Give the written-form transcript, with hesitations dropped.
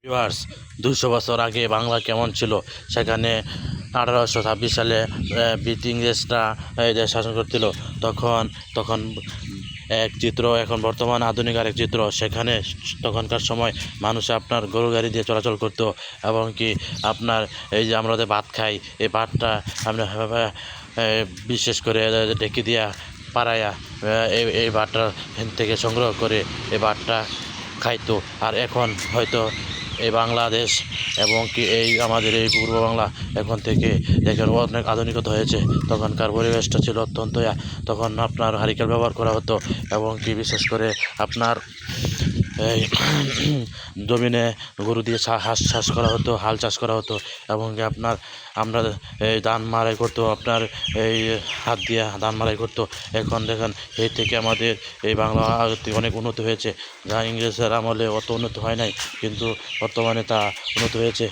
Viewers, ২০০ বছর আগে বাংলা কেমন ছিল? সেখানে ১৮২৬ সালে ইংরেজরা এই দেশ শাসন করছিল। তখন তখন এক চিত্র, এখন বর্তমান আধুনিক আরেক চিত্র। সেখানে তখনকার সময় মানুষ আপনার গরু গাড়ি দিয়ে চলাচল করতো, এবং কি আপনার এই যে আমরা যে ভাত খাই, এই ভাতটা আমরা বিশেষ করে ঢেকি দিয়া পাড়াইয়া এই ভাতটা থেকে সংগ্রহ করে এই ভাতটা খাইতো। আর এখন হয়তো এই বাংলাদেশ এবং কি এই আমাদের এই পূর্ব বাংলা এখন থেকে দেখেন অনেক আধুনিকতা হয়েছে। তখনকার পরিবেশটা ছিল অত্যন্ত তখন আপনার হারিকেল ব্যবহার করা হতো, এবং কি বিশেষ করে আপনার এই জমিনে গরু দিয়ে হাঁস চাষ করা হতো, হাল চাষ করা হতো, এবং কি আপনার আমরা এই ধান মাড়াই করতো, আপনার এই হাত দিয়ে ধান মাড়াই করতো। এখন দেখেন এই থেকে আমাদের এই বাংলা অনেক উন্নত হয়েছে, যা ইংরেজের আমলে অত উন্নত হয় নাই, কিন্তু বর্তমানে তা উন্নত হয়েছে।